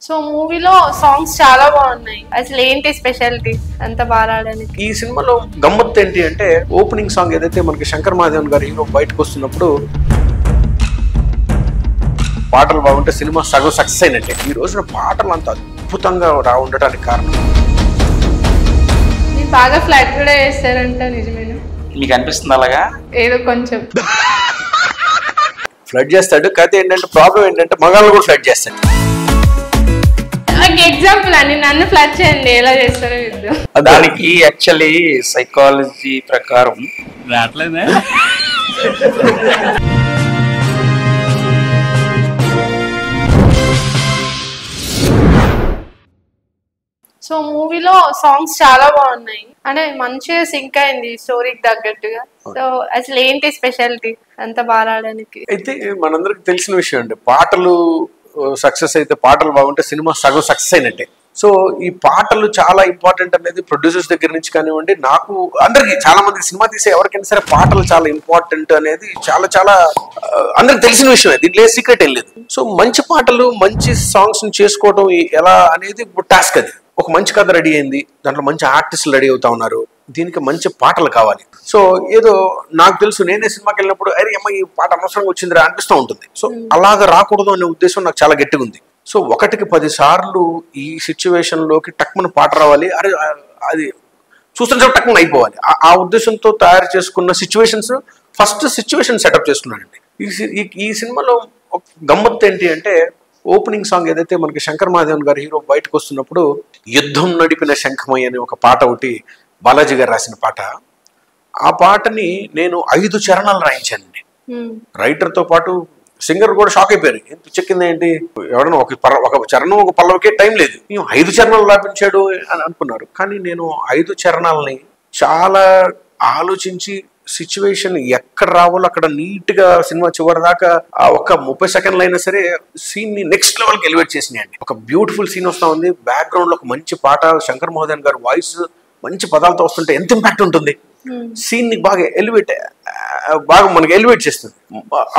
So మూవీలో songs చాలా బాగున్నాయి. అసలు ఏంటి స్పెషాలిటీ అంత బాగా ఆడడానికి? ఈ సినిమాలో గమ్మత్తు ఏంటి అంటే ఓపెనింగ్ సాంగ్ ఏదైతే మనకి శంకర్ మహాదేవన్ గారు హీరో బయటకు వస్తున్నప్పుడు పాటలు బాగుంటే సినిమా సగం సక్సెస్ అయినట్టే. ఈ రోజున పాటలు అంత అద్భుతంగా ఉండటానికి కారణం మీరు బాగా ఫ్లాట్ కూడా చేస్తారంట, నిజమేనా? మీకు అనిపిస్తుంది అలాగా? ఏదో కొంచెం ఫ్లడ్ చేస్తాడు. కథ ఏంటంటే ప్రాబ్లం ఏంటంటే మగాళ్ళు కూడా ఫ్లడ్ చేస్తాడు. ఎగ్జాంపుల్ అండి, నన్ను ఫ్లడ్ చేయండి, ఎలా చేస్తారో ఇద్దాం. దానికి యాక్చువల్లీ సైకాలజీ ప్రకారం రావట్లేదే. సో మూవీలో సాంగ్స్ చాలా బాగున్నాయి, అంటే మంచిగా సింక్ అయింది స్టోరీకి తగ్గట్టుగా. సో అసలు ఏంటి స్పెషాలిటీ అంత బాగా ఆడడానికి? అయితే మనందరికి తెలిసిన విషయం అండి, పాటలు సక్సెస్ అయితే పాటలు బాగుంటే సినిమా సగం సక్సెస్ అయినట్టే. సో ఈ పాటలు చాలా ఇంపార్టెంట్ అనేది ప్రొడ్యూసర్స్ దగ్గర నుంచి కానివ్వండి, నాకు అందరికి చాలా మంది సినిమా తీసే ఎవరికైనా సరే పాటలు చాలా ఇంపార్టెంట్ అనేది చాలా చాలా అందరికి తెలిసిన విషయమే, దీంట్లో ఏ సీక్రెట్ ఏం లేదు. సో మంచి పాటలు మంచి సాంగ్స్ ని చేసుకోవడం ఎలా అనేది టాస్క్. అది ఒక మంచి కథ రెడీ అయింది, దాంట్లో మంచి ఆర్టిస్టులు రెడీ అవుతా ఉన్నారు, దీనికి మంచి పాటలు కావాలి. సో ఏదో నాకు తెలుసు, నేనే సినిమాకి వెళ్ళినప్పుడు అరే అమ్మ ఈ పాట అనవసరంగా వచ్చిందిరా అనిపిస్తూ ఉంటుంది. సో అలాగా రాకూడదు అనే ఉద్దేశం నాకు చాలా గట్టిగా ఉంది. సో 1కి 10 సార్లు ఈ సిచ్యువేషన్ లోకి టక్మన పాట రావాలి, అరే అది చూస్తున్న టక్మన అయిపోవాలి, ఆ ఉద్దేశంతో తయారు చేసుకున్న సిచ్యువేషన్స్ ఫస్ట్ సిచ్యువేషన్ సెటప్ చేసుకున్నానండి. ఈ సినిమాలో గమ్మత్తు ఏంటి అంటే ఓపెనింగ్ సాంగ్ ఏదైతే మనకి శంకర్ మహాదేవన్ గారు హీరో బయటకు వస్తున్నప్పుడు యుద్ధం నడిపిన శంఖమయ్య అనే ఒక పాట ఒకటి బాలాజీ గారు రాసిన పాట. ఆ పాటని నేను 5 చరణాలు రాయించానండి. రైటర్తో పాటు సింగర్ కూడా షాక్ అయిపోయారు, ఏం పిచ్చెక్కింది ఏంటి, ఎవడన్నా ఒక చరణం ఒక పల్లవికే టైం లేదు, మేము 5 చరణాలు రాపించాడు అని అనుకున్నారు. కానీ నేను 5 చరణాలని చాలా ఆలోచించి సిచ్యువేషన్ ఎక్కడ రావాలో అక్కడ నీట్ గా సినిమా చివరి దాకా ఆ ఒక్క 30 సెకండ్లు అయినా సరే సీన్ ని నెక్స్ట్ లెవెల్ కి ఎలివేట్ చేసినాయండి. ఒక బ్యూటిఫుల్ సీన్ వస్తా ఉంది, బ్యాక్గ్రౌండ్ లో ఒక మంచి పాట, శంకర్ మహాదేవన్ గారు వాయిస్ మంచి పదాలతో వస్తుంటే ఎంత ఇంపాక్ట్ ఉంటుంది. సీన్ ని బాగా మనకి ఎలివేట్ చేస్తుంది.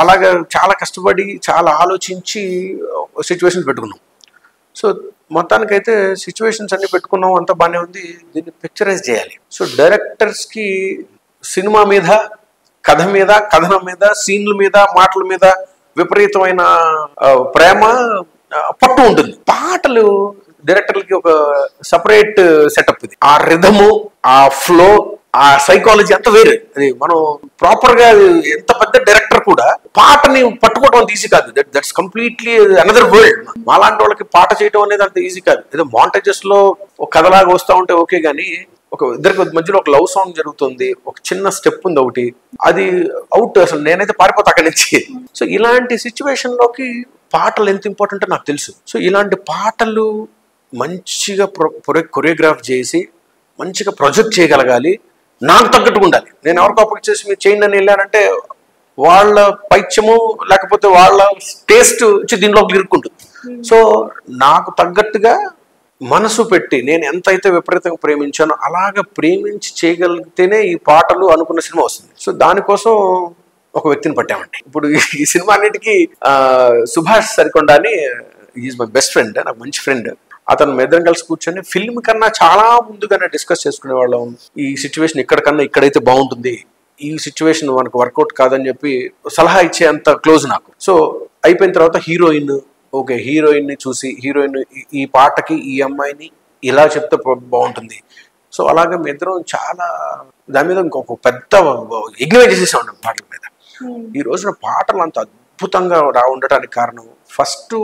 అలాగా చాలా కష్టపడి చాలా ఆలోచించి సిచ్యువేషన్స్ పెట్టుకున్నాం. సో మొత్తానికైతే సిచ్యువేషన్స్ అన్ని పెట్టుకున్నాం, అంతా బాగానే ఉంది, దీన్ని పిక్చరైజ్ చేయాలి. సో డైరెక్టర్స్ కి సినిమా మీద, కథ మీద, కథనం మీద, సీన్ల మీద, మాటల మీద విపరీతమైన ప్రేమ పట్టు ఉంటుంది. పాటలు డైరెక్టర్లకి ఒక సపరేట్ సెటప్. ఇది ఆ రిథము, ఆ ఫ్లో, ఆ సైకాలజీ అంత వేరే. అది మనం ప్రాపర్ గా ఎంత పెద్ద డైరెక్టర్ కూడా పాటని పట్టుకోవడం అంత ఈజీ కాదు. That's completely another world. మాలాంటి వాళ్ళకి పాట చేయడం అనేది అంత ఈజీ కాదు. ఏదో మాంటేజెస్ లో ఒక కథలాగా వస్తూ ఉంటే ఓకే, కానీ ఒక ఇద్దరికి మధ్యలో ఒక లవ్ సాంగ్ జరుగుతుంది, ఒక చిన్న స్టెప్ ఉంది ఒకటి, అది అవుట్, అసలు నేనైతే పారిపోతా అక్కడి నుంచి. సో ఇలాంటి సిచ్యువేషన్ లోకి పాటలు ఎంత ఇంపార్టెంట్ నాకు తెలుసు. సో ఇలాంటి పాటలు మంచిగా కొరియోగ్రాఫ్ చేసి మంచిగా ప్రొజెక్ట్ చేయగలగాలి, నాకు తగ్గట్టుగా ఉండాలి. నేను ఎవరికో అప్పటికి చేసి మీరు చేయండి అని వెళ్ళానంటే వాళ్ళ పైత్యము లేకపోతే వాళ్ళ టేస్ట్ వచ్చి దీనిలోకి ఇరుక్కుంటుంది. సో నాకు తగ్గట్టుగా మనసు పెట్టి నేను ఎంతైతే విపరీతంగా ప్రేమించానో అలాగ ప్రేమించి చేయగలిగితేనే ఈ పాటలు అనుకున్న సినిమా వస్తుంది. సో దానికోసం ఒక వ్యక్తిని పట్టామండి. ఇప్పుడు ఈ సినిమా అన్నిటికీ సుభాష్ సరికొండ అని, ఈజ్ మై బెస్ట్ ఫ్రెండ్, నాకు మంచి ఫ్రెండ్. అతను మెదరం కలిసి కూర్చొని ఫిల్మ్ కన్నా చాలా ముందుగానే డిస్కస్ చేసుకునే వాళ్ళం. ఈ సిచ్యువేషన్ ఇక్కడికన్నా ఇక్కడైతే బాగుంటుంది, ఈ సిచ్యువేషన్ మనకు వర్కౌట్ కాదని చెప్పి సలహా ఇచ్చే అంత క్లోజ్ నాకు. సో అయిపోయిన తర్వాత హీరోయిన్, ఓకే హీరోయిన్ ని చూసి హీరోయిన్ ఈ పాటకి ఈ అమ్మాయిని ఇలా చెప్తే బాగుంటుంది. సో అలాగే మీ ఇద్దరం చాలా దాని మీద ఇంకొక పెద్ద యజ్ఞం చేసేసాం పాటల మీద. ఈ రోజున పాటలు అంత అద్భుతంగా ఉండటానికి కారణం, ఫస్ట్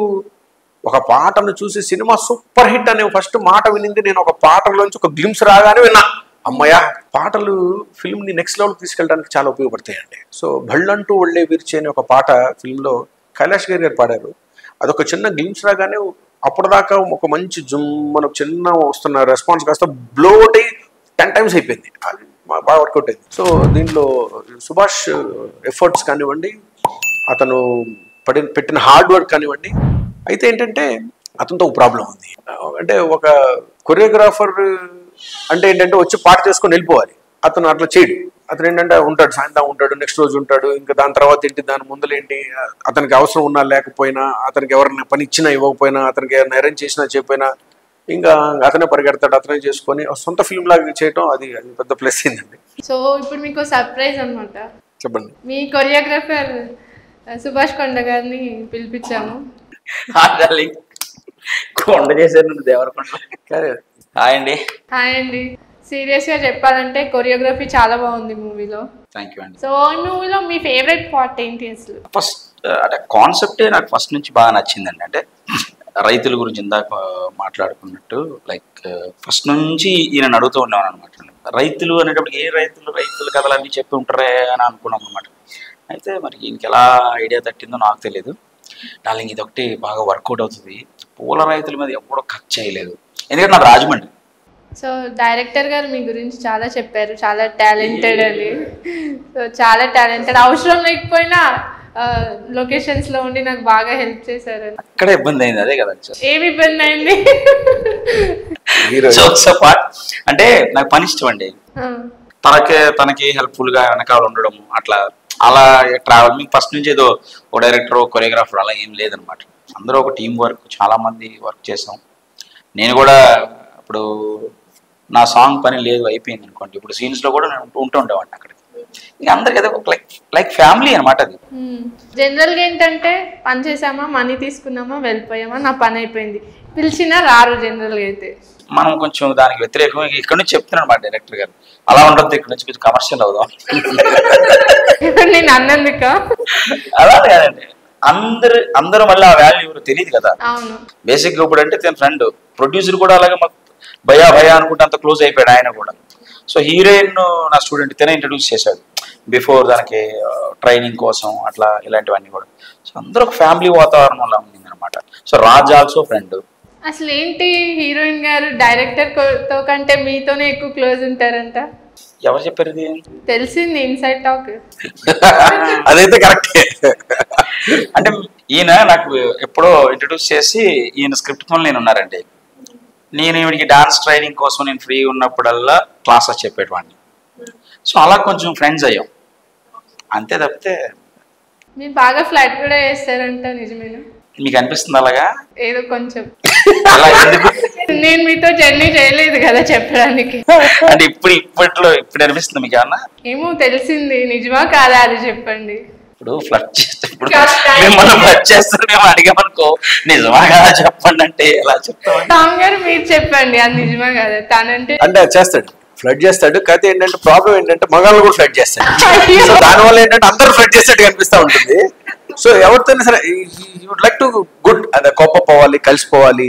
ఒక పాటను చూసి సినిమా సూపర్ హిట్ అనే ఫస్ట్ మాట వినింది నేను ఒక పాటలోంచి ఒక గ్లిమ్స్ రాగానే విన్నా. అమ్మయ్య, పాటలు ఫిల్మ్ ని నెక్స్ట్ లెవెల్ తీసుకెళ్ళడానికి చాలా ఉపయోగపడతాయండి. సో భళ్ళంటూ ఒళ్ళే విరిచి అనే ఒక పాట ఫిల్మ్ లో కైలాష్ గారు పాడారు. అదొక చిన్న గ్లిమ్స్ రాగానే అప్పటిదాకా ఒక మంచి మనకు చిన్న వస్తున్న రెస్పాన్స్ కాస్త బ్లోట్ అయ్యి 10 times అయిపోయింది. అది బాగా వర్కౌట్ అయింది. సో దీంట్లో సుభాష్ ఎఫర్ట్స్ కానివ్వండి, అతను పెట్టిన హార్డ్ వర్క్ కానివ్వండి. అయితే ఏంటంటే అతనితో ఒక ప్రాబ్లం ఉంది. అంటే ఒక కొరియోగ్రాఫర్ అంటే ఏంటంటే వచ్చి పాట చేసుకొని వెళ్ళిపోవాలి, అతను అట్లా చేయడు. అతను ఏంటంటే ఉంటాడు, సాయంత్రం ఉంటాడు, నెక్స్ట్ రోజు ఉంటాడు, ఇంకా దాని తర్వాత ఏంటి, దాని ముందులేంటి, అతనికి అవసరం ఉన్నా లేకపోయినా, అతనికి ఎవరైనా పని ఇచ్చినా ఇవ్వకపోయినా, అతనికి ఎవరైనా అరేంజ్ చేసినా చెప్పినా ఇంకా అతనే పరిగెడతాడు, అతనే చేసుకొని సొంత ఫిల్మ్ లాగా చేయటం అది పెద్ద ప్లస్ అయిందండి. సో ఇప్పుడు మీకు సర్ప్రైజ్ అనమాట. చెప్పండి. మీ కొరియోగ్రాఫర్ సుభాష్ కొండ గారిని పిలిపించాము. కొండ చేశారు దేవరకొండ. హాయ్ అండి. హాయ్ అండి. సీరియస్ గా చెప్పాలంటే కొరియోగ్రఫీ చాలా బాగుంది మూవీలో. థ్యాంక్ యూ అండి. సో ఈ మూవీలో మీ ఫేవరెట్ పార్ట్ ఏంటి అసలు? ఫస్ట్ అంటే కాన్సెప్టే నాకు ఫస్ట్ నుంచి బాగా నచ్చిందండి. అంటే రైతుల గురించి ఇందాక మాట్లాడుకున్నట్టు లైక్ ఫస్ట్ నుంచి ఈయన అడుగుతూ ఉండేవాను అనమాట. రైతులు అనేటప్పుడు ఏ రైతుల కథలన్నీ చెప్పి ఉంటారే అని అనుకున్నాం అనమాట. అయితే మరి ఈయనకి ఎలా ఐడియా తట్టిందో నాకు తెలియదు. డార్లింగ్ ఇది ఒకటి బాగా వర్కౌట్ అవుతుంది, పూల రైతుల మీద ఎప్పుడో ఖర్చు చేయలేదు, ఎందుకంటే నాకు రాజమండ్రి. సో డైరెక్టర్ గారు మీ గురించి చాలా చెప్పారు, చాలా టాలెంటెడ్ అని. సో చాలా టాలెంటెడ్, అవసరం లేకపోయినా లొకేషన్స్ లో ఉండి నాకు బాగా హెల్ప్ చేశారు. అక్కడ ఇబ్బంది అయింది, అదే కదా. ఏమి ఇబ్బంది అయింది? అంటే నాకు పని ఇష్టం అండి. తనకి హెల్ప్ఫుల్ గా వెనకాల ఉండడం, అలా ట్రావెలింగ్ ఫస్ట్ నుంచి ఏదో ఒక డైరెక్టర్ కొరియోగ్రాఫర్ అలా ఏం లేదనమాట. అందరూ ఒక టీం వర్క్, చాలా మంది వర్క్ చేసాం. నేను కూడా ఇప్పుడు నా సాంగ్ పని లేదు అయిపోయింది అనుకోండి, ఇప్పుడు సీన్స్ లో కూడా నేను ఉంటూ ఉండేవాడిని అక్కడ. ఇక అందరికి అదే లైక్ ఫ్యామిలీ అనమాట అది. జనరల్ గా ఏంటంటే పని చేసామా, మనీ తీసుకున్నామా, వెళ్ళిపోయామా, నా పని అయిపోయింది, పిలిచినా రారు జనరల్ గా. అయితే మనం కొంచెం దానికి వ్యతిరేకం ఇక్కడ నుంచి చెప్తున్నాను మాట డైరెక్టర్ గారు, అలా ఉండదు, ఇక్కడ నుంచి కొంచెం కమర్షియల్ అవుదాం. నేను అన్నందుక అలా కాదండి, అందరూ మళ్ళీ ఆ వాల్యూ తెలియదు కదా. అవును. బేసిక్ ఇప్పుడు అంటే తన ఫ్రెండ్ ప్రొడ్యూసర్ కూడా అలాగే మాకు భయా అనుకుంటే అంత క్లోజ్ అయిపోయాడు ఆయన కూడా. సో హీరోయిన్ నా స్టూడెంట్ తినే ఇంట్రడ్యూస్ చేశాడు బిఫోర్ దానికి ట్రైనింగ్ కోసం, అట్లా ఇలాంటివన్నీ కూడా. సో అందరూ ఒక ఫ్యామిలీ వాతావరణంలో ఉంది అనమాట. So Raj also friend. అసలు ఏంటి హీరోయిన్ గారు డైరెక్టర్ తో కంటే మీతోనే ఎక్కువ క్లోజ్ ఉంటారంట? ఎవరు చెప్పారు ఇది? తెలిసింది, ఇన్సైడ్ టాక్. అదైతే కరెక్టే. అంటే ఈయన నాకు ఎప్పుడో ఇంట్రడ్యూస్ చేసి ఈయన స్క్రిప్ట్ పనులు నేను ఉన్నారండి. నేను ఈవిడికి డాన్స్ ట్రైనింగ్ కోసం నేను ఫ్రీ ఉన్నప్పుడల్లా క్లాసెస్ చెప్పేటవాడిని. సో అలా కొంచెం ఫ్రెండ్స్ అయ్యాం అంతే తప్పితే. మీరు బాగా ఫ్లైట్ కూడా వేస్తారంట, నిజమేనా? మీకు అనిపిస్తుంది అలాగా? ఏదో కొంచెం. అలా ఎందుకు? నేను మీతో జర్నీ చేయలేదు కదా చెప్పడానికి. అంటే ఇప్పుడు అనిపిస్తుంది మీకు ఏమన్నా? ఏమో తెలిసింది, నిజమా కాదా అది చెప్పండి. ఇప్పుడు ఫ్లడ్ చేసేటప్పుడు మిమ్మల్ని ఫ్లడ్ చేస్తారేమో అడిగామనుకో, నిజమా కదా చెప్పండి అంటే ఎలా చెప్తాం? టామ్ గారు మీరు చెప్పండి, అది నిజమా కదా? తనంటే అంటే చేస్తాడు, ఫ్లడ్ చేస్తాడు. కాకపోతే ఏంటంటే ప్రాబ్లం ఏంటంటే మగాళ్ళు కూడా ఫ్లడ్ చేస్తాడు. సో దానివల్ల ఏంటంటే అందరూ ఫ్లడ్ చేసేట్టు కనిపిస్తూ ఉంటుంది. సో ఎవరితోనే సరే వుడ్ లైక్ టు గుడ్, అదే కోపం పోవాలి, కలిసిపోవాలి,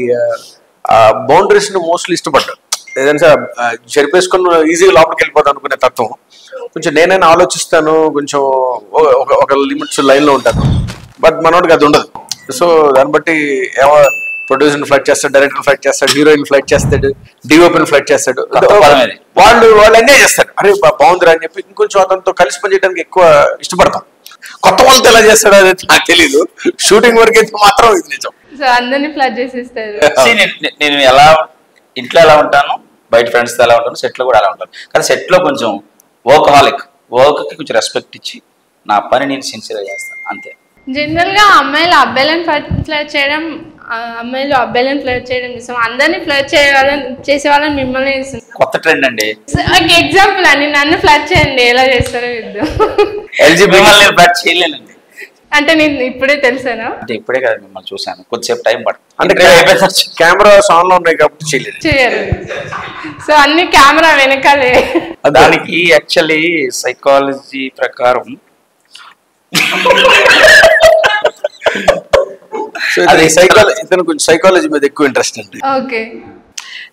బౌండరీస్ ని మోస్ట్లీ ఇష్టపడ్డాడు. ఏదైనా సరే చెరిపేసుకుని ఈజీగా లోపలికి వెళ్ళిపోతాం అనుకునే తత్వం. కొంచెం నేనైనా ఆలోచిస్తాను, కొంచెం ఒక లిమిట్స్ లైన్లో ఉంటాను. బట్ మనోడికి అది ఉండదు. సో దాన్ని బట్టి ప్రొడ్యూసర్ ఫ్లైట్ చేస్తాడు, డైరెక్టర్ ఫ్లైట్ చేస్తాడు, హీరోయిన్ ఫ్లైట్ చేస్తాడు, డిఓపిని ఫ్లైట్ చేస్తాడు. వాళ్ళు ఎంజాయ్ చేస్తారు, అరే బాగుందిరా అని చెప్పి ఇంకొంచెం అతనితో కలిసి పనిచేయడానికి ఎక్కువ ఇష్టపడతాం. కొత్త వాళ్ళతో ఎలా చేస్తాడో అది నాకు తెలియదు. షూటింగ్ వరకు అయితే మాత్రం ఇది నిజం. అందరినీ ఫ్లడ్ చేసేస్తారు. నేను ఎలా ఇంట్లో ఎలా ఉంటాను, బయట ఫ్రెండ్స్ తో ఎలా ఉంటాను, సెట్ లో కూడా ఎలా ఉంటాను. కానీ సెట్ లో కొంచెం వర్క్ కి కొంచెం రెస్పెక్ట్ ఇచ్చి నా పని నేను సిన్సియర్గా చేస్తాను అంతే. జనరల్ గా అమ్మాయిలు అబ్బాయిలను ఫ్లర్ట్ చేయడం, అమ్మాయిలు అబ్బాయిలను ఫ్లర్ట్ చేయడం ఇష్టం. అందరినీ ఫ్లర్ట్ చేసే వాళ్ళని మిమ్మల్ని కొత్త ట్రెండ్ అండి. ఎగ్జాంపుల్ అండి, నన్ను ఫ్లర్ట్ చేయండి, ఎలా చేస్తారో ఇద్దాం. మిమ్మల్ని ఫ్లర్ట్ చేయలేనండి. అంటే నేను ఇప్పుడే తెలుసానా? అంటే ఇప్పుడే కదా మిమ్మల్ని చూసాను, కొద్దిసేపు టైం పడుతుంది. అంటే కెమెరా ఆన్ లో ఉన్నాయి కాబట్టి చేయరు. సో అన్ని కెమెరా వెనకాలే. దానికి యాక్చువల్లీ సైకాలజీ ప్రకారం ఇతను కొంచెం సైకాలజీ మీద ఎక్కువ ఇంట్రెస్ట్ అండి. ఓకే,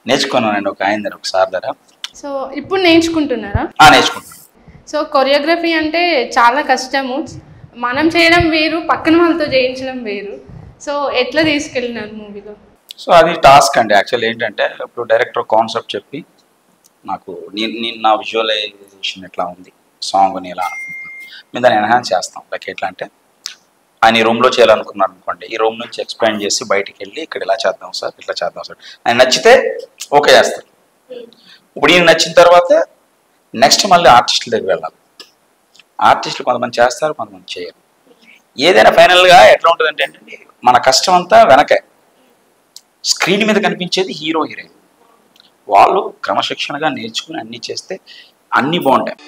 నేర్చుకున్నానండి ఒక ఆయన దగ్గర, ఒకసారి దగ్గర. సో ఇప్పుడు నేర్చుకుంటున్నారా? నేర్చుకుంటున్నాను. సో కొరియోగ్రఫీ అంటే చాలా కష్టము. మనం చేయడం వేరు, పక్కన వాళ్ళతో చేయించడం వేరు. సో ఎట్లా తీసుకెళ్ళినారు మూవీలో? సో అది టాస్క్ అండి. యాక్చువల్లీ ఏంటంటే ఇప్పుడు డైరెక్టర్ కాన్సెప్ట్ చెప్పి నాకు నేను నా విజువలైజేషన్ ఎట్లా ఉంది, సాంగ్ని ఎలా మేము దాన్ని ఎన్హాన్స్ చేస్తాం. లైక్ ఎట్లా అంటే ఆయన ఈ రూమ్లో చేయాలనుకున్నారు అనుకోండి, ఈ రూమ్ నుంచి ఎక్స్పాండ్ చేసి బయటికి వెళ్ళి ఇక్కడ ఇలా చేద్దాం సార్, ఇట్లా చేద్దాం సార్, ఆయన నచ్చితే ఓకే చేస్తారు. ఇప్పుడు ఈయన నచ్చిన తర్వాత నెక్స్ట్ మళ్ళీ ఆర్టిస్టుల దగ్గర వెళ్ళాలి. ఆర్టిస్టులు కొంతమంది చేస్తారు, కొంతమంది చేయరు. ఏదైనా ఫైనల్గా ఎట్లా ఉంటుంది అంటే మన కష్టం అంతా వెనకే, స్క్రీన్ మీద కనిపించేది హీరో హీరోయిన్. వాళ్ళు క్రమశిక్షణగా నేర్చుకుని అన్నీ చేస్తే అన్నీ బాగుంటాయి.